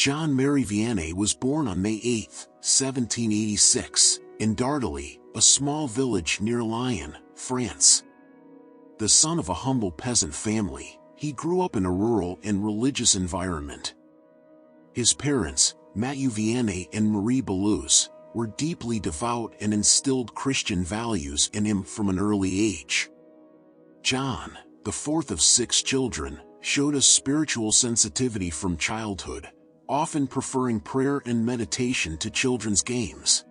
John Mary Vianney was born on May 8, 1786, in Dardilly, a small village near Lyon, France. The son of a humble peasant family, he grew up in a rural and religious environment. His parents, Mathieu Vianney and Marie Belouse, were deeply devout and instilled Christian values in him from an early age. John, the fourth of 6 children, showed a spiritual sensitivity from childhood, often preferring prayer and meditation to children's games.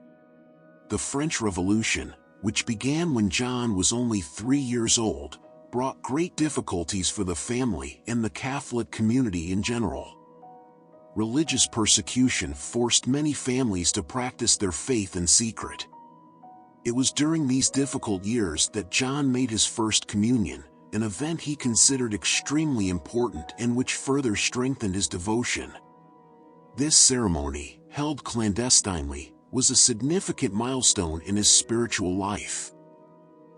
The French Revolution, which began when John was only 3 years old, brought great difficulties for the family and the Catholic community in general. Religious persecution forced many families to practice their faith in secret. It was during these difficult years that John made his first communion, an event he considered extremely important and which further strengthened his devotion. This ceremony, held clandestinely, was a significant milestone in his spiritual life.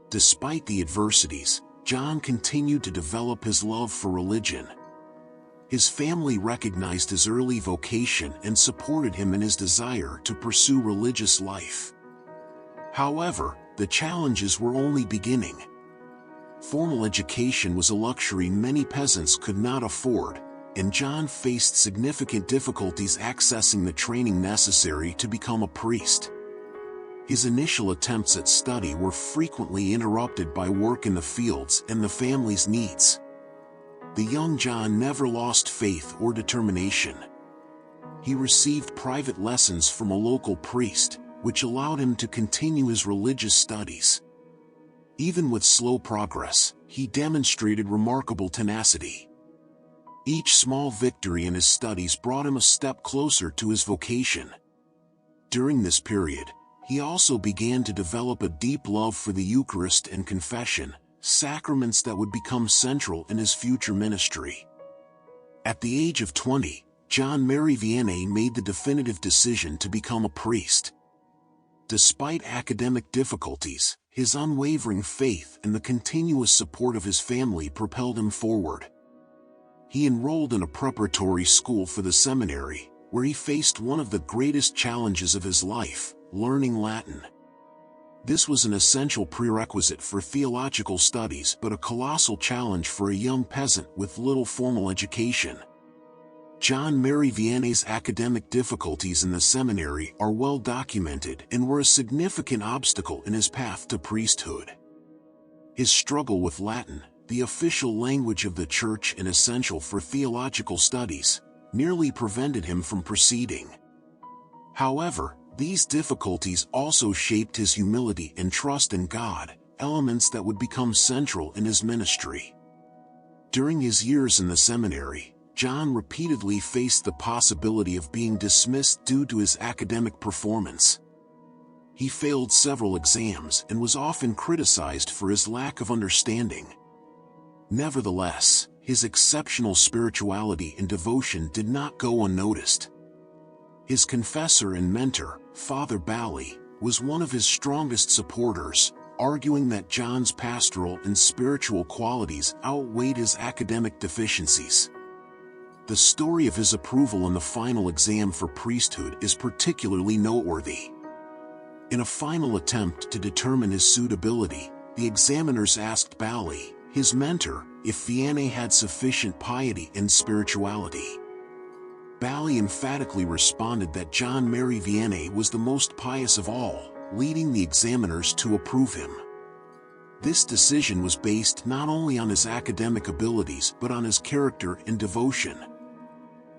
Despite the adversities, John continued to develop his love for religion. His family recognized his early vocation and supported him in his desire to pursue religious life. However, the challenges were only beginning. Formal education was a luxury many peasants could not afford, and John faced significant difficulties accessing the training necessary to become a priest. His initial attempts at study were frequently interrupted by work in the fields and the family's needs. The young John never lost faith or determination. He received private lessons from a local priest, which allowed him to continue his religious studies. Even with slow progress, he demonstrated remarkable tenacity. Each small victory in his studies brought him a step closer to his vocation. During this period, he also began to develop a deep love for the Eucharist and confession, sacraments that would become central in his future ministry. At the age of 20, John Mary Vianney made the definitive decision to become a priest. Despite academic difficulties, his unwavering faith and the continuous support of his family propelled him forward. He enrolled in a preparatory school for the seminary, where he faced one of the greatest challenges of his life, learning Latin. This was an essential prerequisite for theological studies but a colossal challenge for a young peasant with little formal education. John Mary Vianney's academic difficulties in the seminary are well documented and were a significant obstacle in his path to priesthood. His struggle with Latin, the official language of the Church and essential for theological studies, nearly prevented him from proceeding. However, these difficulties also shaped his humility and trust in God, elements that would become central in his ministry. During his years in the seminary, John repeatedly faced the possibility of being dismissed due to his academic performance. He failed several exams and was often criticized for his lack of understanding. Nevertheless, his exceptional spirituality and devotion did not go unnoticed. His confessor and mentor, Father Bally, was one of his strongest supporters, arguing that John's pastoral and spiritual qualities outweighed his academic deficiencies. The story of his approval in the final exam for priesthood is particularly noteworthy. In a final attempt to determine his suitability, the examiners asked Bally, his mentor, if Vianney had sufficient piety and spirituality. Bally emphatically responded that John Mary Vianney was the most pious of all, leading the examiners to approve him. This decision was based not only on his academic abilities but on his character and devotion.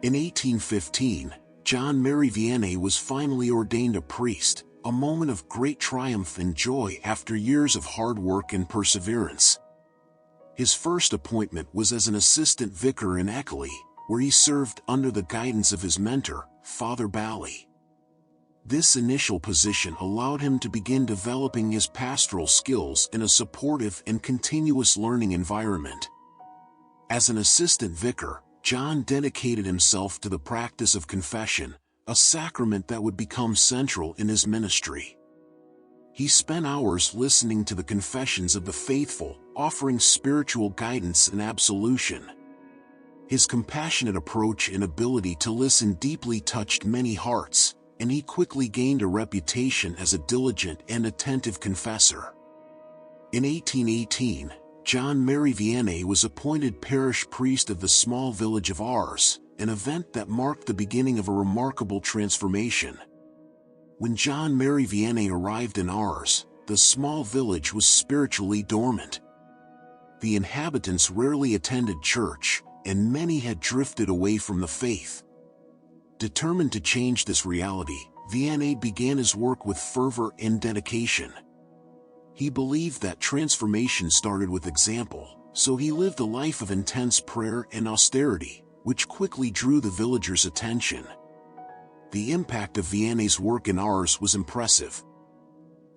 In 1815, John Mary Vianney was finally ordained a priest, a moment of great triumph and joy after years of hard work and perseverance. His first appointment was as an assistant vicar in Eckeley, where he served under the guidance of his mentor, Father Bally. This initial position allowed him to begin developing his pastoral skills in a supportive and continuous learning environment. As an assistant vicar, John dedicated himself to the practice of confession, a sacrament that would become central in his ministry. He spent hours listening to the confessions of the faithful, offering spiritual guidance and absolution. His compassionate approach and ability to listen deeply touched many hearts, and he quickly gained a reputation as a diligent and attentive confessor. In 1818, John Mary Vianney was appointed parish priest of the small village of Ars, an event that marked the beginning of a remarkable transformation. When John Mary Vianney arrived in Ars, the small village was spiritually dormant. The inhabitants rarely attended church, and many had drifted away from the faith. Determined to change this reality, Vianney began his work with fervor and dedication. He believed that transformation started with example, so he lived a life of intense prayer and austerity, which quickly drew the villagers' attention. The impact of Vianney's work in Ars was impressive.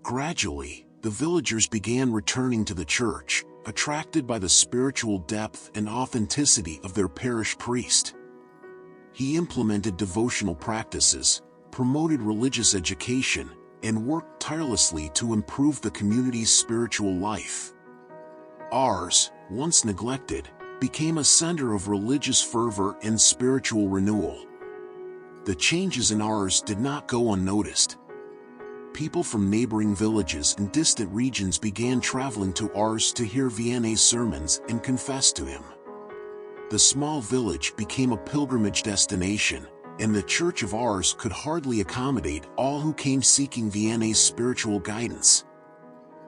Gradually, the villagers began returning to the church, attracted by the spiritual depth and authenticity of their parish priest. He implemented devotional practices, promoted religious education, and worked tirelessly to improve the community's spiritual life. Ars, once neglected, became a center of religious fervor and spiritual renewal. The changes in Ars did not go unnoticed. People from neighboring villages and distant regions began traveling to Ars to hear Vianney's sermons and confess to him. The small village became a pilgrimage destination, and the Church of Ars could hardly accommodate all who came seeking Vianney's spiritual guidance.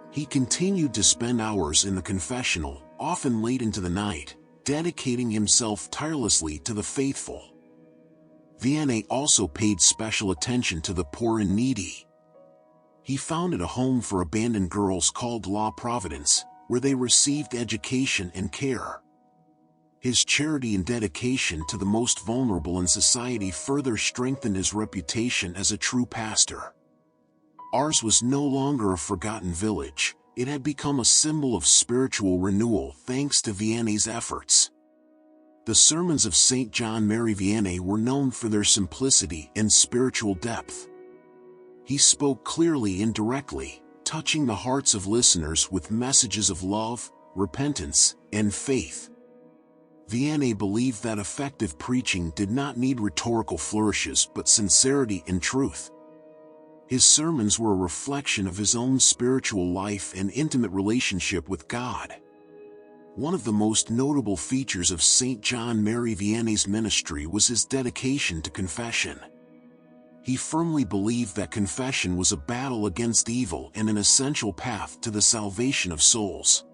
He continued to spend hours in the confessional, often late into the night, dedicating himself tirelessly to the faithful. Vianney also paid special attention to the poor and needy. He founded a home for abandoned girls called La Providence, where they received education and care. His charity and dedication to the most vulnerable in society further strengthened his reputation as a true pastor. Ars was no longer a forgotten village. It had become a symbol of spiritual renewal thanks to Vianney's efforts. The sermons of Saint John Mary Vianney were known for their simplicity and spiritual depth. He spoke clearly and directly, touching the hearts of listeners with messages of love, repentance, and faith. Vianney believed that effective preaching did not need rhetorical flourishes but sincerity and truth. His sermons were a reflection of his own spiritual life and intimate relationship with God. One of the most notable features of Saint John Mary Vianney's ministry was his dedication to confession. He firmly believed that confession was a battle against evil and an essential path to the salvation of souls.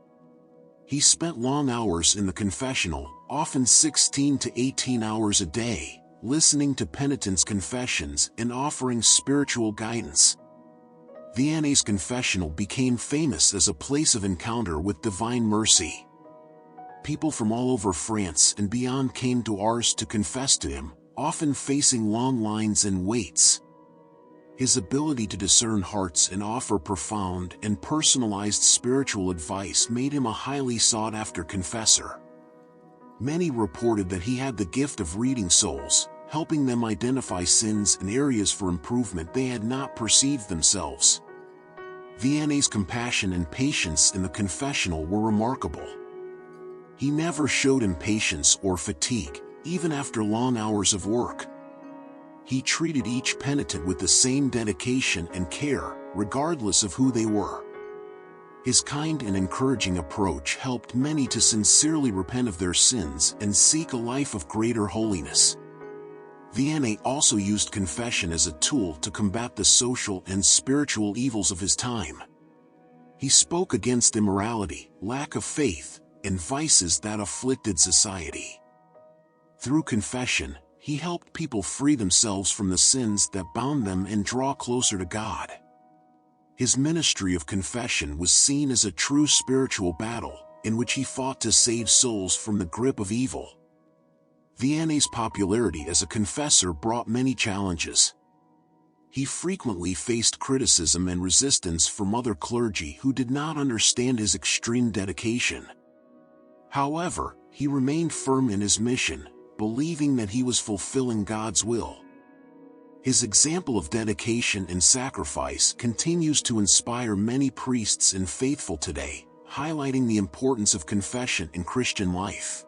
He spent long hours in the confessional, often 16 to 18 hours a day, listening to penitents' confessions and offering spiritual guidance. Vianney's confessional became famous as a place of encounter with divine mercy. People from all over France and beyond came to Ars to confess to him, often facing long lines and waits. His ability to discern hearts and offer profound and personalized spiritual advice made him a highly sought-after confessor. Many reported that he had the gift of reading souls, helping them identify sins and areas for improvement they had not perceived themselves. Vianney's compassion and patience in the confessional were remarkable. He never showed impatience or fatigue, even after long hours of work. He treated each penitent with the same dedication and care, regardless of who they were. His kind and encouraging approach helped many to sincerely repent of their sins and seek a life of greater holiness. Vianney also used confession as a tool to combat the social and spiritual evils of his time. He spoke against immorality, lack of faith, and vices that afflicted society. Through confession, he helped people free themselves from the sins that bound them and draw closer to God. His ministry of confession was seen as a true spiritual battle, in which he fought to save souls from the grip of evil. Vianney's popularity as a confessor brought many challenges. He frequently faced criticism and resistance from other clergy who did not understand his extreme dedication. However, he remained firm in his mission, believing that he was fulfilling God's will. His example of dedication and sacrifice continues to inspire many priests and faithful today, highlighting the importance of confession in Christian life.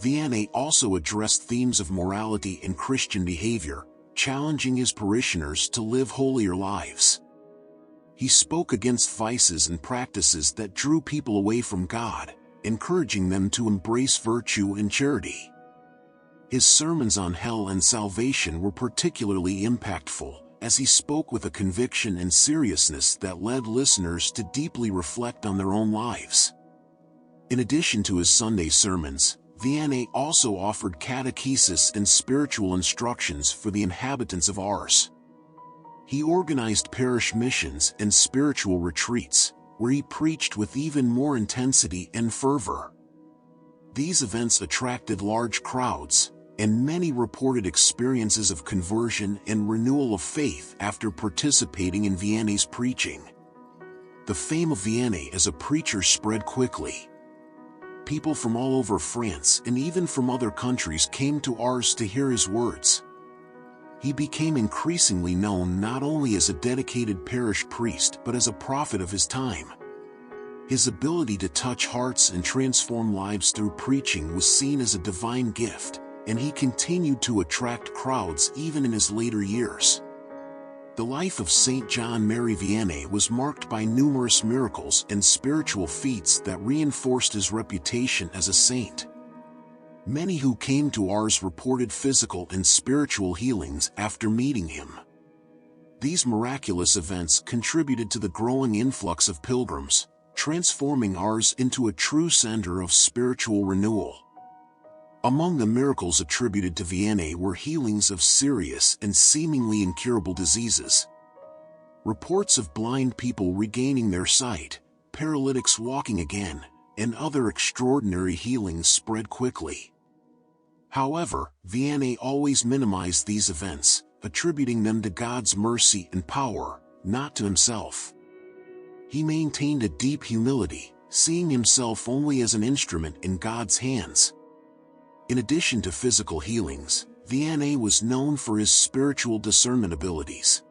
Vianney also addressed themes of morality and Christian behavior, challenging his parishioners to live holier lives. He spoke against vices and practices that drew people away from God, encouraging them to embrace virtue and charity. His sermons on hell and salvation were particularly impactful, as he spoke with a conviction and seriousness that led listeners to deeply reflect on their own lives. In addition to his Sunday sermons, Vianney also offered catechesis and spiritual instructions for the inhabitants of Ars. He organized parish missions and spiritual retreats, where he preached with even more intensity and fervor. These events attracted large crowds, and many reported experiences of conversion and renewal of faith after participating in Vianney's preaching. The fame of Vianney as a preacher spread quickly. People from all over France and even from other countries came to Ars to hear his words. He became increasingly known not only as a dedicated parish priest but as a prophet of his time. His ability to touch hearts and transform lives through preaching was seen as a divine gift, and he continued to attract crowds even in his later years. The life of Saint John Mary Vianney was marked by numerous miracles and spiritual feats that reinforced his reputation as a saint. Many who came to Ars reported physical and spiritual healings after meeting him. These miraculous events contributed to the growing influx of pilgrims, transforming Ars into a true center of spiritual renewal. Among the miracles attributed to Vianney were healings of serious and seemingly incurable diseases. Reports of blind people regaining their sight, paralytics walking again, and other extraordinary healings spread quickly. However, Vianney always minimized these events, attributing them to God's mercy and power, not to himself. He maintained a deep humility, seeing himself only as an instrument in God's hands. In addition to physical healings, Vianney was known for his spiritual discernment abilities.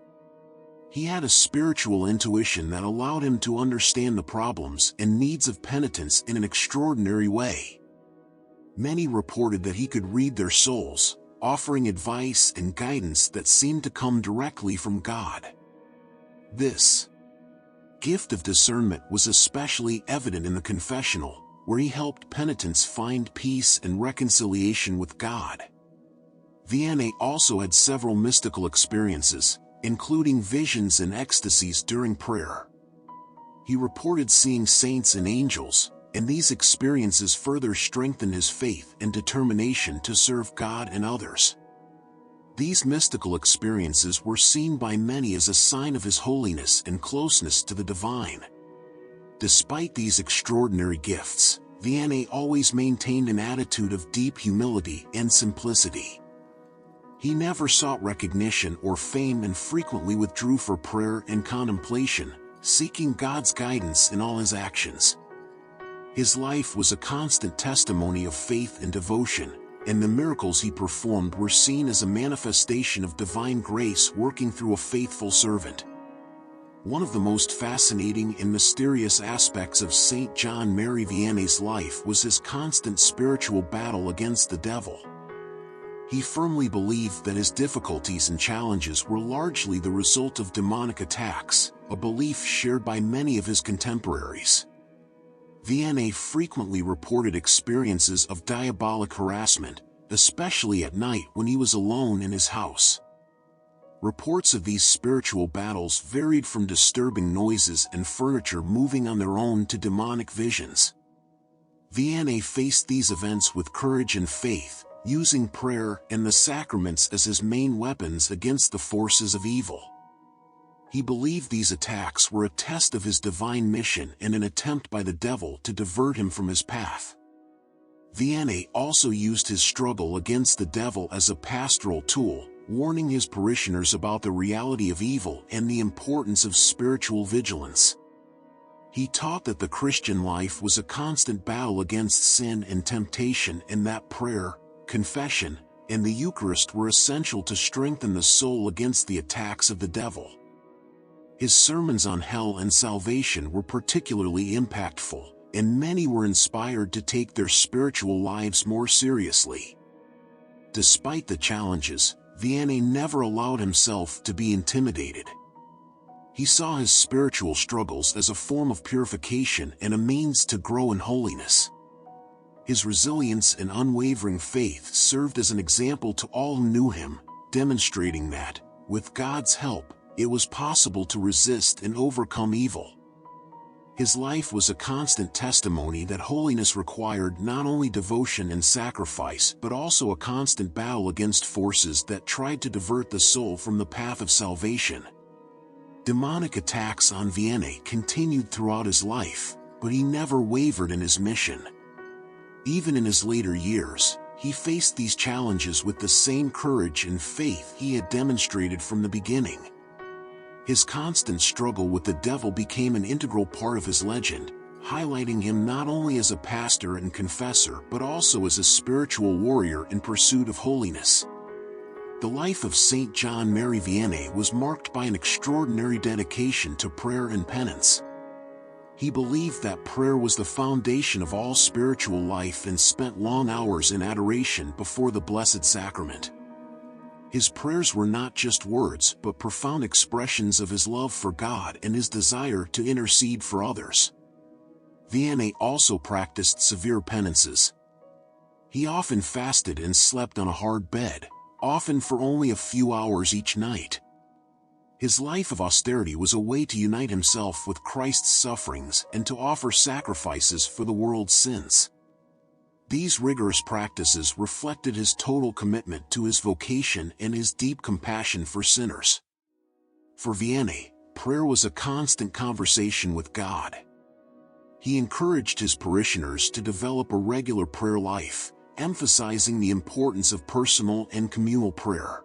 He had a spiritual intuition that allowed him to understand the problems and needs of penitents in an extraordinary way. Many reported that he could read their souls, offering advice and guidance that seemed to come directly from God. This gift of discernment was especially evident in the confessional, where he helped penitents find peace and reconciliation with God. Vianney also had several mystical experiences, including visions and ecstasies during prayer. He reported seeing saints and angels, and these experiences further strengthened his faith and determination to serve God and others. These mystical experiences were seen by many as a sign of his holiness and closeness to the divine. Despite these extraordinary gifts, Vianney always maintained an attitude of deep humility and simplicity. He never sought recognition or fame and frequently withdrew for prayer and contemplation, seeking God's guidance in all his actions. His life was a constant testimony of faith and devotion, and the miracles he performed were seen as a manifestation of divine grace working through a faithful servant. One of the most fascinating and mysterious aspects of Saint John Mary Vianney's life was his constant spiritual battle against the devil. He firmly believed that his difficulties and challenges were largely the result of demonic attacks, a belief shared by many of his contemporaries. Vianney frequently reported experiences of diabolic harassment, especially at night when he was alone in his house. Reports of these spiritual battles varied from disturbing noises and furniture moving on their own to demonic visions. Vianney faced these events with courage and faith, using prayer and the sacraments as his main weapons against the forces of evil. He believed these attacks were a test of his divine mission and an attempt by the devil to divert him from his path. Vianney also used his struggle against the devil as a pastoral tool, warning his parishioners about the reality of evil and the importance of spiritual vigilance. He taught that the Christian life was a constant battle against sin and temptation, and that prayer, confession, and the Eucharist were essential to strengthen the soul against the attacks of the devil. His sermons on hell and salvation were particularly impactful, and many were inspired to take their spiritual lives more seriously. Despite the challenges, Vianney never allowed himself to be intimidated. He saw his spiritual struggles as a form of purification and a means to grow in holiness. His resilience and unwavering faith served as an example to all who knew him, demonstrating that, with God's help, it was possible to resist and overcome evil. His life was a constant testimony that holiness required not only devotion and sacrifice but also a constant battle against forces that tried to divert the soul from the path of salvation. Demonic attacks on Vianney continued throughout his life, but he never wavered in his mission. Even in his later years, he faced these challenges with the same courage and faith he had demonstrated from the beginning. His constant struggle with the devil became an integral part of his legend, highlighting him not only as a pastor and confessor but also as a spiritual warrior in pursuit of holiness. The life of Saint John Mary Vianney was marked by an extraordinary dedication to prayer and penance. He believed that prayer was the foundation of all spiritual life and spent long hours in adoration before the Blessed Sacrament. His prayers were not just words but profound expressions of his love for God and his desire to intercede for others. Vianney also practiced severe penances. He often fasted and slept on a hard bed, often for only a few hours each night. His life of austerity was a way to unite himself with Christ's sufferings and to offer sacrifices for the world's sins. These rigorous practices reflected his total commitment to his vocation and his deep compassion for sinners. For Vianney, prayer was a constant conversation with God. He encouraged his parishioners to develop a regular prayer life, emphasizing the importance of personal and communal prayer.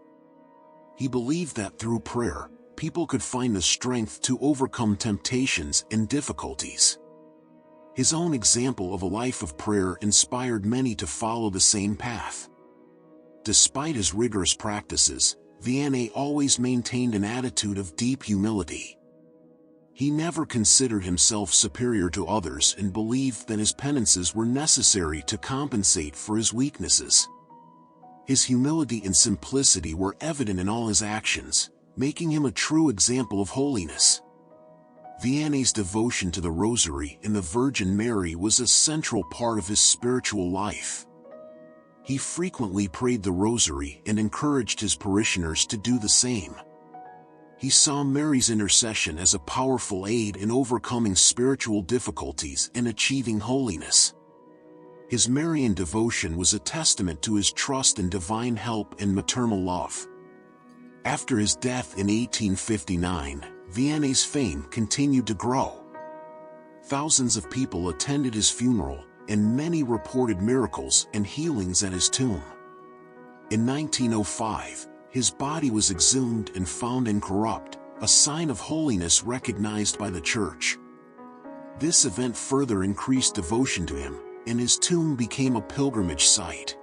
He believed that through prayer, people could find the strength to overcome temptations and difficulties. His own example of a life of prayer inspired many to follow the same path. Despite his rigorous practices, Vianney always maintained an attitude of deep humility. He never considered himself superior to others and believed that his penances were necessary to compensate for his weaknesses. His humility and simplicity were evident in all his actions, making him a true example of holiness. Vianney's devotion to the Rosary and the Virgin Mary was a central part of his spiritual life. He frequently prayed the Rosary and encouraged his parishioners to do the same. He saw Mary's intercession as a powerful aid in overcoming spiritual difficulties and achieving holiness. His Marian devotion was a testament to his trust in divine help and maternal love. After his death in 1859, Vianney's fame continued to grow. Thousands of people attended his funeral, and many reported miracles and healings at his tomb. In 1905, his body was exhumed and found incorrupt, a sign of holiness recognized by the Church. This event further increased devotion to him, and his tomb became a pilgrimage site.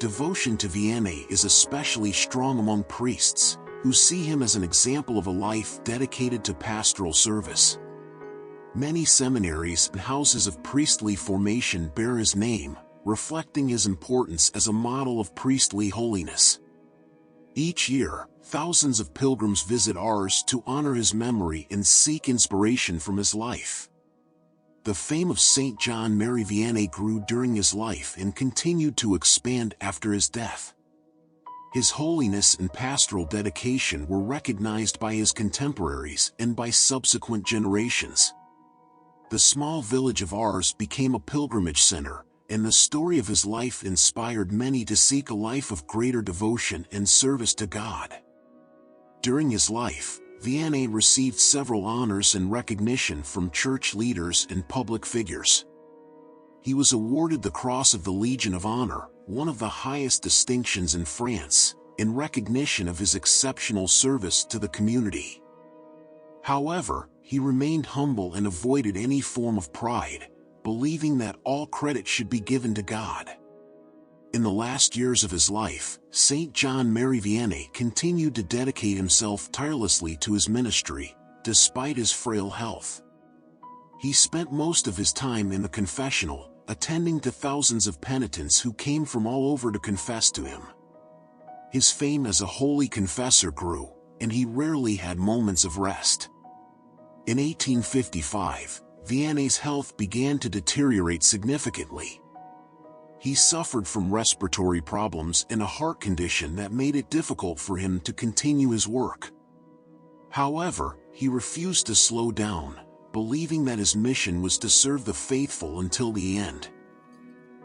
Devotion to Vianney is especially strong among priests, who see him as an example of a life dedicated to pastoral service. Many seminaries and houses of priestly formation bear his name, reflecting his importance as a model of priestly holiness. Each year, thousands of pilgrims visit Ars to honor his memory and seek inspiration from his life. The fame of Saint John Mary Vianney grew during his life and continued to expand after his death. His holiness and pastoral dedication were recognized by his contemporaries and by subsequent generations. The small village of Ars became a pilgrimage center, and the story of his life inspired many to seek a life of greater devotion and service to God. During his life, Vianney received several honors and recognition from church leaders and public figures. He was awarded the Cross of the Legion of Honor, one of the highest distinctions in France, in recognition of his exceptional service to the community. However, he remained humble and avoided any form of pride, believing that all credit should be given to God. In the last years of his life, Saint John Mary Vianney continued to dedicate himself tirelessly to his ministry, despite his frail health. He spent most of his time in the confessional, attending to thousands of penitents who came from all over to confess to him. His fame as a holy confessor grew, and he rarely had moments of rest. In 1855, Vianney's health began to deteriorate significantly. He suffered from respiratory problems and a heart condition that made it difficult for him to continue his work. However, he refused to slow down, believing that his mission was to serve the faithful until the end.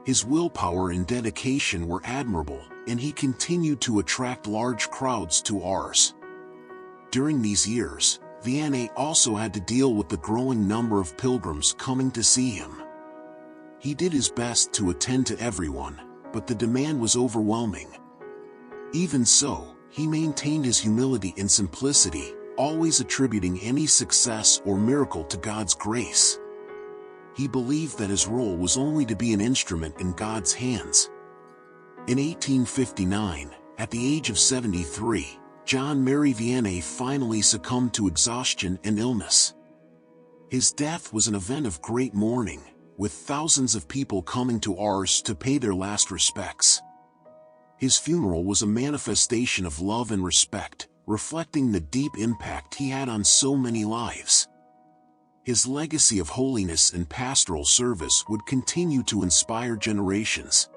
His willpower and dedication were admirable, and he continued to attract large crowds to Ars. During these years, Vianney also had to deal with the growing number of pilgrims coming to see him. He did his best to attend to everyone, but the demand was overwhelming. Even so, he maintained his humility and simplicity, always attributing any success or miracle to God's grace. He believed that his role was only to be an instrument in God's hands. In 1859, at the age of 73, John Mary Vianney finally succumbed to exhaustion and illness. His death was an event of great mourning, with thousands of people coming to Ars to pay their last respects. His funeral was a manifestation of love and respect, reflecting the deep impact he had on so many lives. His legacy of holiness and pastoral service would continue to inspire generations.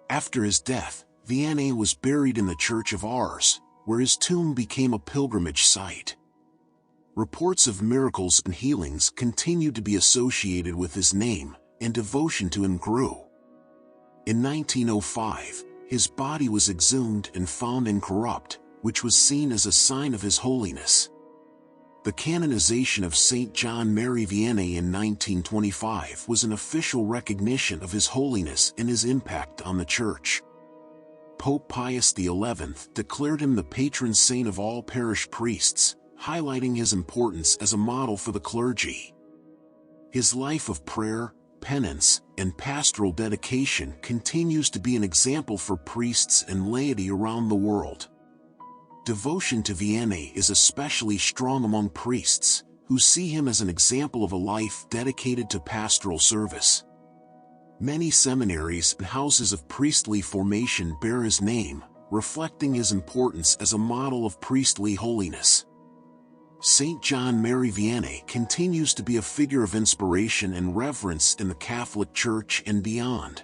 After his death, Vianney was buried in the Church of Ars, where his tomb became a pilgrimage site. Reports of miracles and healings continued to be associated with his name, and devotion to him grew. In 1905, his body was exhumed and found incorrupt, which was seen as a sign of his holiness. The canonization of Saint John Mary Vianney in 1925 was an official recognition of his holiness and his impact on the Church. Pope Pius XI declared him the patron saint of all parish priests, highlighting his importance as a model for the clergy. His life of prayer, penance, and pastoral dedication continues to be an example for priests and laity around the world. Devotion to Vianney is especially strong among priests, who see him as an example of a life dedicated to pastoral service. Many seminaries and houses of priestly formation bear his name, reflecting his importance as a model of priestly holiness. Saint John Mary Vianney continues to be a figure of inspiration and reverence in the Catholic Church and beyond.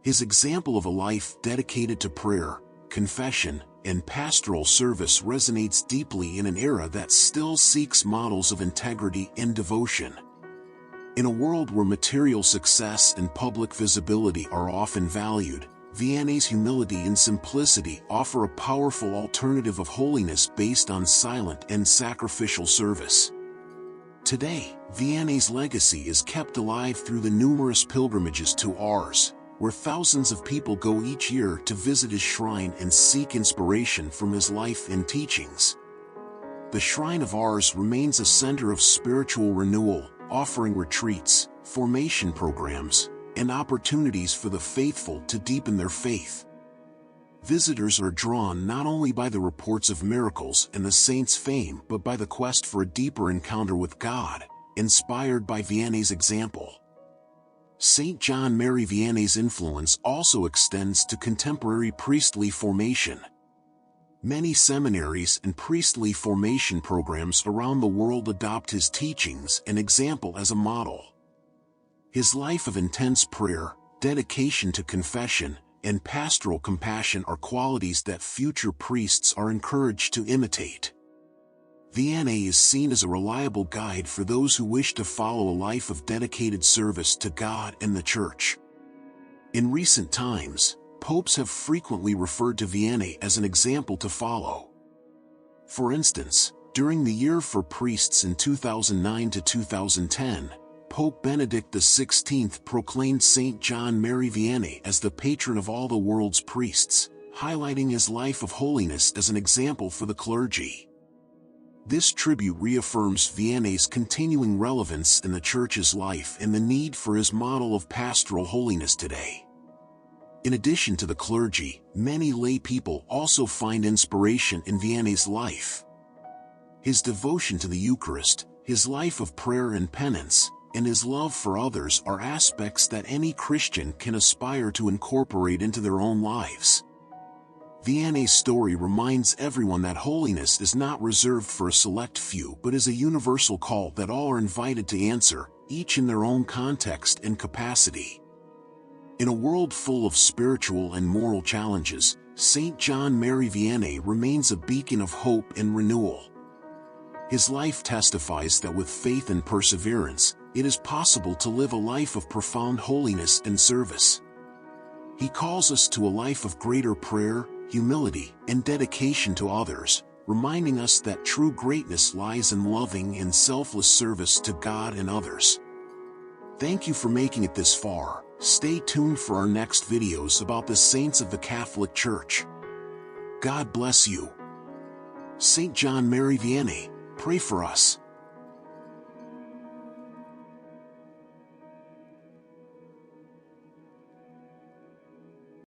His example of a life dedicated to prayer, confession, and pastoral service resonates deeply in an era that still seeks models of integrity and devotion. In a world where material success and public visibility are often valued, Vianney's humility and simplicity offer a powerful alternative of holiness based on silent and sacrificial service. Today, Vianney's legacy is kept alive through the numerous pilgrimages to Ars, where thousands of people go each year to visit his shrine and seek inspiration from his life and teachings. The Shrine of Ars remains a center of spiritual renewal, offering retreats, formation programs, and opportunities for the faithful to deepen their faith. Visitors are drawn not only by the reports of miracles and the saint's fame but by the quest for a deeper encounter with God, inspired by Vianney's example. Saint John Mary Vianney's influence also extends to contemporary priestly formation. Many seminaries and priestly formation programs around the world adopt his teachings and example as a model. His life of intense prayer, dedication to confession, and pastoral compassion are qualities that future priests are encouraged to imitate. Vianney is seen as a reliable guide for those who wish to follow a life of dedicated service to God and the Church. In recent times, popes have frequently referred to Vianney as an example to follow. For instance, during the year for priests in 2009 to 2010, Pope Benedict XVI proclaimed Saint John Mary Vianney as the patron of all the world's priests, highlighting his life of holiness as an example for the clergy. This tribute reaffirms Vianney's continuing relevance in the Church's life and the need for his model of pastoral holiness today. In addition to the clergy, many lay people also find inspiration in Vianney's life. His devotion to the Eucharist, His life of prayer and penance, and his love for others are aspects that any Christian can aspire to incorporate into their own lives. Vianney's story reminds everyone that holiness is not reserved for a select few but is a universal call that all are invited to answer, each in their own context and capacity. In a world full of spiritual and moral challenges, Saint John Mary Vianney remains a beacon of hope and renewal. His life testifies that with faith and perseverance, it is possible to live a life of profound holiness and service. He calls us to a life of greater prayer, humility, and dedication to others, reminding us that true greatness lies in loving and selfless service to God and others. Thank you for making it this far. Stay tuned for our next videos about the saints of the Catholic Church. God bless you. Saint John Mary Vianney, pray for us.